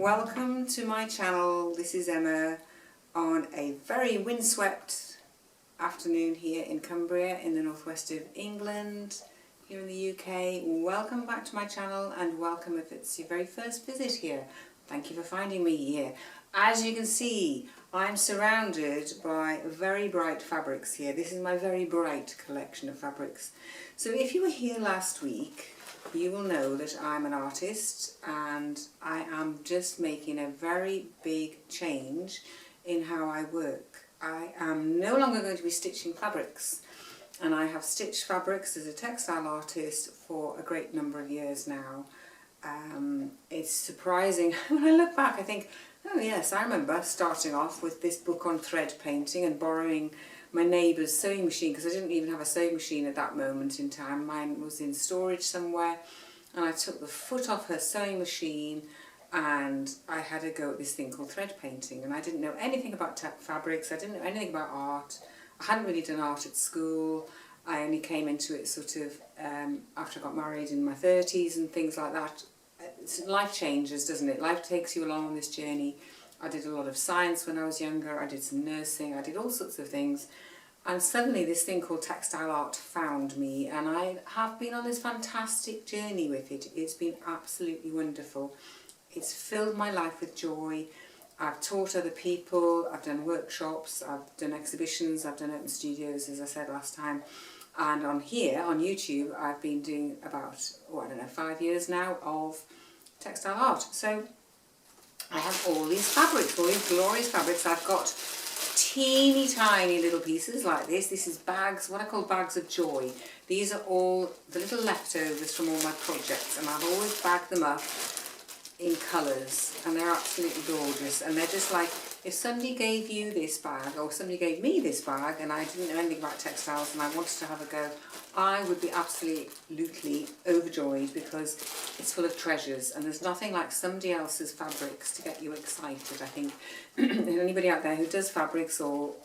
Welcome to my channel. This is Emma on a very windswept afternoon here in Cumbria in the northwest of England, here in the UK. Welcome back to my channel and welcome if it's your very first visit here. Thank you for finding me here. As you can see, I'm surrounded by very bright fabrics here. This is my very bright collection of fabrics. So if you were here last week, you will know that I'm an artist and I am just making a very big change in how I work. I am no longer going to be stitching fabrics, and I have stitched fabrics as a textile artist for a great number of years now. It's surprising when I look back. I think, oh yes, I remember starting off with this book on thread painting and borrowing my neighbour's sewing machine, because I didn't even have a sewing machine at that moment in time. Mine was in storage somewhere, and I took the foot off her sewing machine and I had a go at this thing called thread painting. And I didn't know anything about fabrics, I didn't know anything about art. I hadn't really done art at school. I only came into it sort of after I got married in my 30s and things like that. Life changes, doesn't it? Life takes you along on this journey. I did a lot of science when I was younger, I did some nursing, I did all sorts of things. And suddenly this thing called textile art found me, and I have been on this fantastic journey with it. It's been absolutely wonderful. It's filled my life with joy. I've taught other people, I've done workshops, I've done exhibitions, I've done open studios, as I said last time. And on here, on YouTube, I've been doing about, 5 years now of textile art. So I have all these fabrics, all these glorious fabrics. I've got teeny tiny little pieces like this. This is bags, what I call bags of joy. These are all the little leftovers from all my projects, and I've always bagged them up in colours, and they're absolutely gorgeous. And they're just like, if somebody gave you this bag, or somebody gave me this bag, and I didn't know anything about textiles and I wanted to have a go, I would be absolutely overjoyed, because it's full of treasures, and there's nothing like somebody else's fabrics to get you excited. I think anybody out there who does fabrics or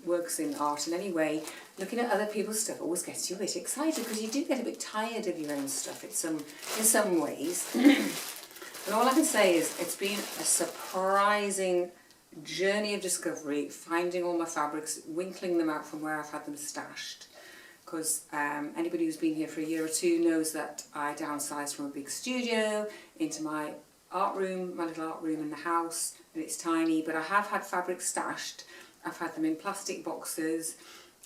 works in art in any way, looking at other people's stuff always gets you a bit excited, because you do get a bit tired of your own stuff in some ways. And all I can say is it's been a surprising journey of discovery, finding all my fabrics, winkling them out from where I've had them stashed. Because anybody who's been here for a year or two knows that I downsized from a big studio into my art room, my little art room in the house, and it's tiny, but I have had fabrics stashed. I've had them in plastic boxes,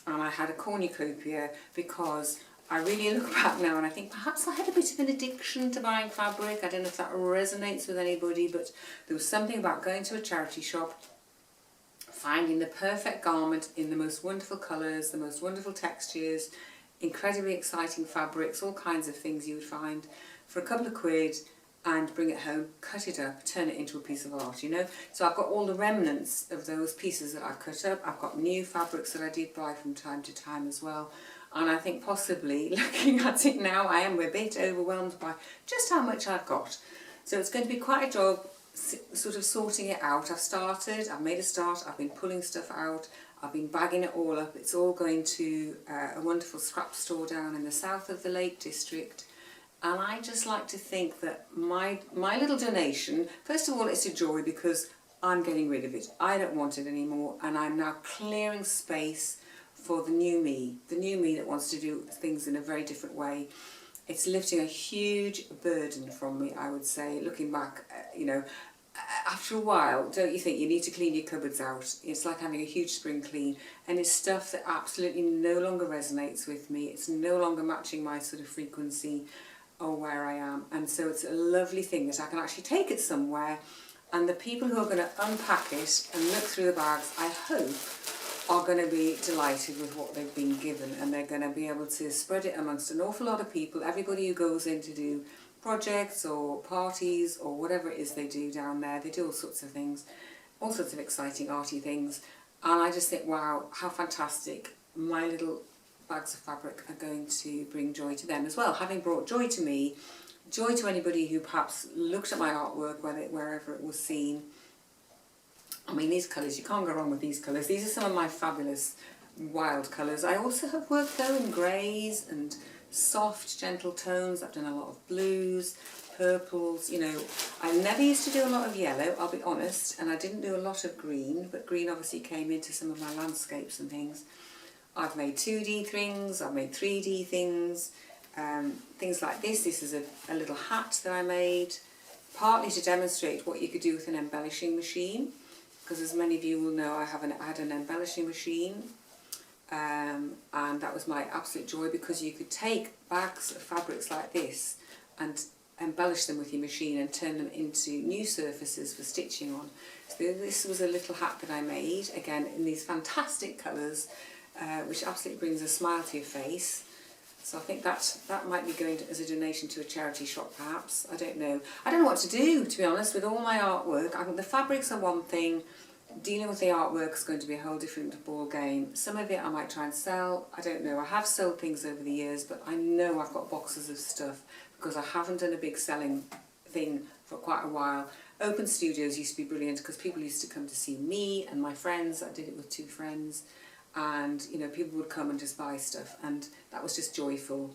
and I had a cornucopia, because I really look back now and I think perhaps I had a bit of an addiction to buying fabric. I don't know if that resonates with anybody, but there was something about going to a charity shop, finding the perfect garment in the most wonderful colours, the most wonderful textures, incredibly exciting fabrics, all kinds of things you would find for a couple of quid, and bring it home, cut it up, turn it into a piece of art, you know. So I've got all the remnants of those pieces that I've cut up. I've got new fabrics that I did buy from time to time as well. And I think possibly, looking at it now, I am a bit overwhelmed by just how much I've got. So it's going to be quite a job sort of sorting it out. I've made a start, I've been pulling stuff out, I've been bagging it all up. It's all going to a wonderful scrap store down in the south of the Lake District. And I just like to think that my little donation, first of all, it's a joy because I'm getting rid of it. I don't want it anymore, and I'm now clearing space for the new me that wants to do things in a very different way. It's lifting a huge burden from me, I would say, looking back, you know, after a while, don't you think you need to clean your cupboards out? It's like having a huge spring clean, and it's stuff that absolutely no longer resonates with me. It's no longer matching my sort of frequency or where I am, and so it's a lovely thing that I can actually take it somewhere, and the people who are going to unpack it and look through the bags, I hope, are going to be delighted with what they've been given, and they're going to be able to spread it amongst an awful lot of people. Everybody who goes in to do projects or parties or whatever it is they do down there, they do all sorts of things, all sorts of exciting arty things, and I just think, wow, how fantastic. My little bags of fabric are going to bring joy to them as well, having brought joy to me, joy to anybody who perhaps looked at my artwork, wherever it was seen. I mean, these colours, you can't go wrong with these colours. These are some of my fabulous wild colours. I also have worked though in greys and soft, gentle tones. I've done a lot of blues, purples, you know. I never used to do a lot of yellow, I'll be honest, and I didn't do a lot of green, but green obviously came into some of my landscapes and things. I've made 2D things, I've made 3D things, things like this. This is a little hat that I made, partly to demonstrate what you could do with an embellishing machine, because as many of you will know, I had an embellishing machine, and that was my absolute joy, because you could take bags of fabrics like this and embellish them with your machine and turn them into new surfaces for stitching on. So this was a little hat that I made, again in these fantastic colours, which absolutely brings a smile to your face. So I think that might be going as a donation to a charity shop, perhaps. I don't know. I don't know what to do, to be honest, with all my artwork. The fabrics are one thing. Dealing with the artwork is going to be a whole different ball game. Some of it I might try and sell. I don't know. I have sold things over the years, but I know I've got boxes of stuff because I haven't done a big selling thing for quite a while. Open studios used to be brilliant because people used to come to see me and my friends. I did it with 2 friends. And you know, people would come and just buy stuff, and that was just joyful.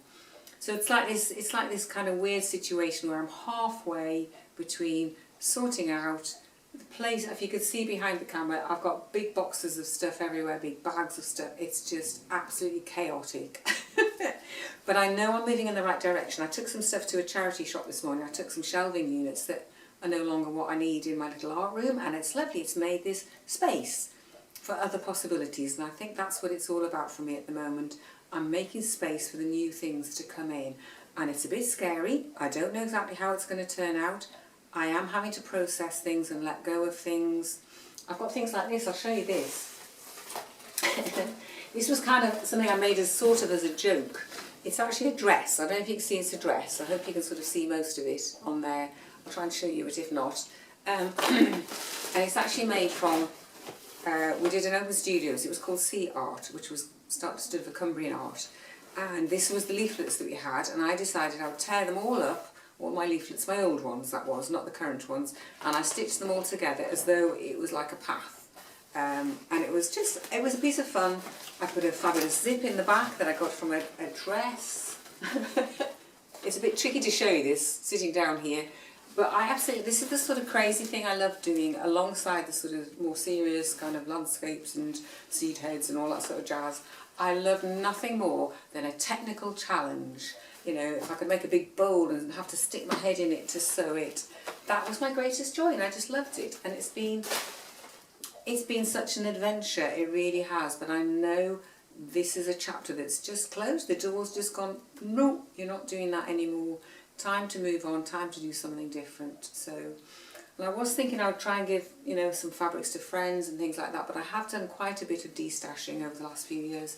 So it's like this kind of weird situation where I'm halfway between sorting out the place. If you could see behind the camera, I've got big boxes of stuff everywhere, big bags of stuff. It's just absolutely chaotic. But I know I'm moving in the right direction. I took some stuff to a charity shop this morning. I took some shelving units that are no longer what I need in my little art room, and it's lovely. It's made this space for other possibilities, and I think that's what it's all about for me at the moment. I'm making space for the new things to come in, and it's a bit scary. I don't know exactly how it's going to turn out. I am having to process things and let go of things. I've got things like this. I'll show you this. This was kind of something I made as sort of as a joke. It's actually a dress. I don't know if you can see it's a dress. I hope you can sort of see most of it on there. I'll try and show you it if not. And it's actually made from we did an open studios. It was called Sea Art, which was stood for Cumbrian art, and this was the leaflets that we had, and I decided I would tear them all up, all my leaflets, my old ones that was, not the current ones, and I stitched them all together as though it was like a path, and it was a piece of fun. I put a fabulous zip in the back that I got from a dress. It's a bit tricky to show you this sitting down here. But I absolutely, this is the sort of crazy thing I love doing alongside the sort of more serious kind of landscapes and seed heads and all that sort of jazz. I love nothing more than a technical challenge. You know, if I could make a big bowl and have to stick my head in it to sew it, that was my greatest joy, and I just loved it. And it's been such an adventure, it really has. But I know this is a chapter that's just closed. The door's just gone, no, you're not doing that anymore. Time to move on, time to do something different. So, and I was thinking I would try and give, you know, some fabrics to friends and things like that, but I have done quite a bit of destashing over the last few years,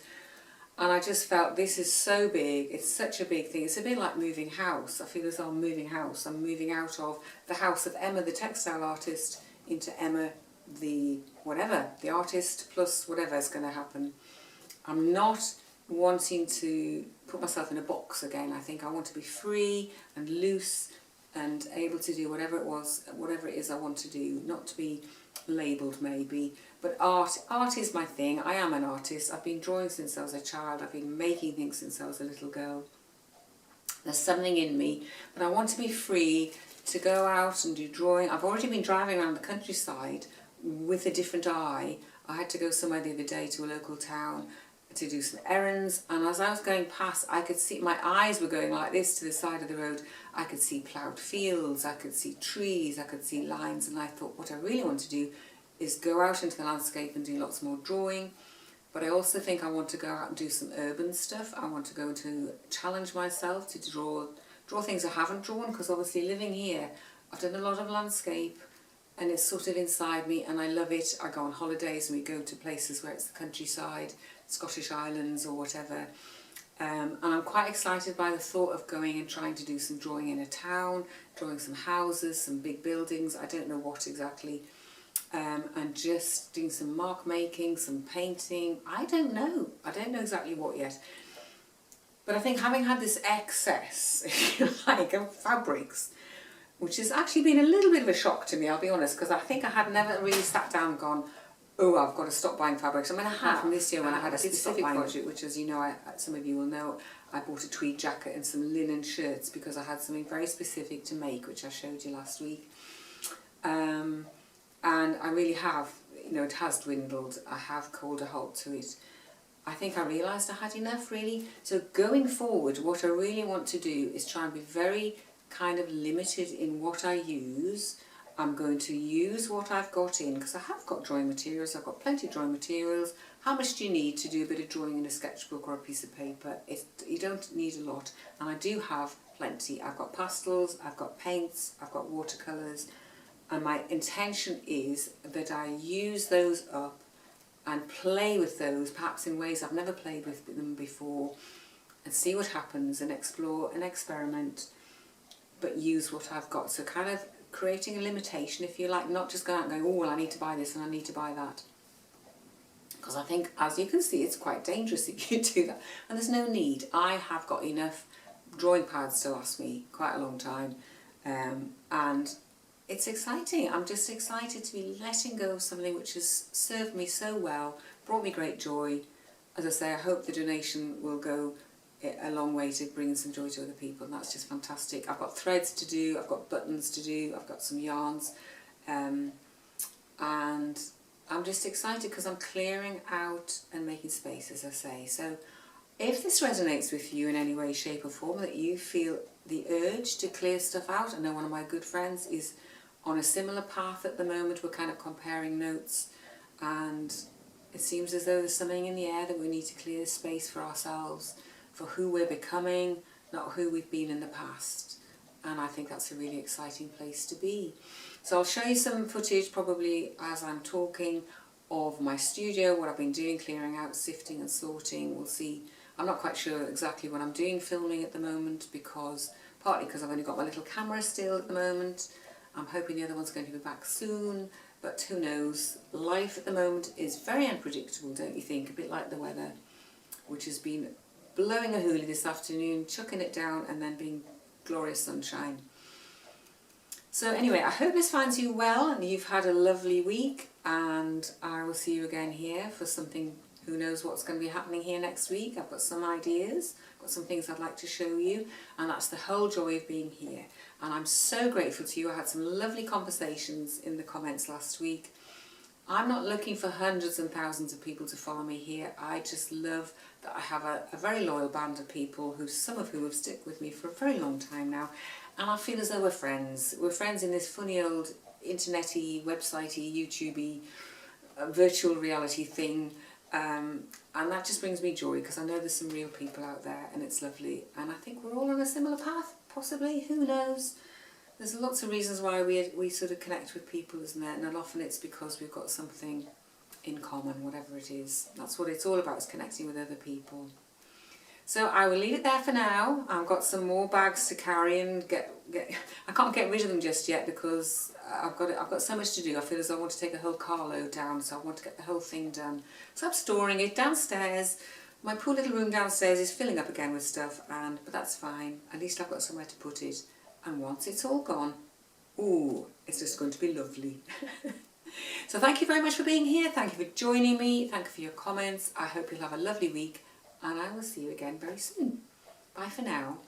and I just felt this is so big, it's such a big thing. It's a bit like moving house. I feel as though I'm moving house. I'm moving out of the house of Emma the textile artist into Emma the whatever, the artist plus whatever is going to happen. I'm not wanting to put myself in a box again. I think I want to be free and loose and able to do whatever it is I want to do, not to be labelled maybe. But art is my thing. I am an artist. I've been drawing since I was a child. I've been making things since I was a little girl. There's something in me, but I want to be free to go out and do drawing. I've already been driving around the countryside with a different eye. I had to go somewhere the other day to a local town to do some errands, and as I was going past, I could see, my eyes were going like this to the side of the road. I could see ploughed fields, I could see trees, I could see lines, and I thought what I really want to do is go out into the landscape and do lots more drawing. But I also think I want to go out and do some urban stuff. I want to go to challenge myself to draw things I haven't drawn, because obviously living here, I've done a lot of landscape and it's sort of inside me and I love it. I go on holidays and we go to places where it's the countryside, Scottish Islands or whatever. And I'm quite excited by the thought of going and trying to do some drawing in a town, drawing some houses, some big buildings, I don't know what exactly. And just doing some mark making, some painting, I don't know exactly what yet. But I think having had this excess, if you like, of fabrics, which has actually been a little bit of a shock to me, I'll be honest, because I think I had never really sat down and gone, oh, I've got to stop buying fabrics. I mean, I have from this year when I had a specific project, which, as you know, some of you will know, I bought a tweed jacket and some linen shirts because I had something very specific to make, which I showed you last week. And I really have, you know, it has dwindled. I have called a halt to it. I think I realised I had enough, really. So going forward, what I really want to do is try and be very kind of limited in what I use. I'm going to use what I've got in, because I have got drawing materials. I've got plenty of drawing materials. How much do you need to do a bit of drawing in a sketchbook or a piece of paper? You don't need a lot, and I do have plenty. I've got pastels, I've got paints, I've got watercolours, and my intention is that I use those up and play with those, perhaps in ways I've never played with them before, and see what happens and explore and experiment, but use what I've got. So kind of creating a limitation, if you like, not just going out and going, oh, well, I need to buy this and I need to buy that. Because I think, as you can see, it's quite dangerous if you do that. And there's no need. I have got enough drawing pads to last me quite a long time. And it's exciting. I'm just excited to be letting go of something which has served me so well, brought me great joy. As I say, I hope the donation will go a long way to bringing some joy to other people, and that's just fantastic. I've got threads to do, I've got buttons to do, I've got some yarns, and I'm just excited because I'm clearing out and making space, as I say. So if this resonates with you in any way, shape or form, that you feel the urge to clear stuff out, I know one of my good friends is on a similar path at the moment. We're kind of comparing notes, and it seems as though there's something in the air that we need to clear space for ourselves, for who we're becoming, not who we've been in the past. And I think that's a really exciting place to be. So I'll show you some footage probably as I'm talking of my studio, what I've been doing, clearing out, sifting and sorting. We'll see. I'm not quite sure exactly what I'm doing filming at the moment, partly because I've only got my little camera still at the moment. I'm hoping the other one's going to be back soon, but who knows. Life at the moment is very unpredictable, don't you think? A bit like the weather, which has been blowing a hoolie this afternoon, chucking it down, and then being glorious sunshine. So anyway, I hope this finds you well and you've had a lovely week, and I will see you again here for something. Who knows what's going to be happening here next week. I've got some ideas, got some things I'd like to show you, and that's the whole joy of being here. And I'm so grateful to you. I had some lovely conversations in the comments last week. I'm not looking for hundreds and thousands of people to follow me here. I just love that I have a very loyal band of people, some of whom have stuck with me for a very long time now. And I feel as though we're friends. We're friends in this funny old internet-y, website-y, YouTube-y, virtual reality thing. And that just brings me joy, because I know there's some real people out there, and it's lovely. And I think we're all on a similar path, possibly. Who knows? There's lots of reasons why we sort of connect with people, isn't there? And often it's because we've got something in common, whatever it is. That's what it's all about, is connecting with other people. So I will leave it there for now. I've got some more bags to carry and get. I can't get rid of them just yet because I've got so much to do. I feel as though I want to take a whole carload down, so I want to get the whole thing done. So I'm storing it downstairs. My poor little room downstairs is filling up again with stuff, but that's fine. At least I've got somewhere to put it. And once it's all gone, ooh, it's just going to be lovely. So thank you very much for being here. Thank you for joining me. Thank you for your comments. I hope you'll have a lovely week, and I will see you again very soon. Bye for now.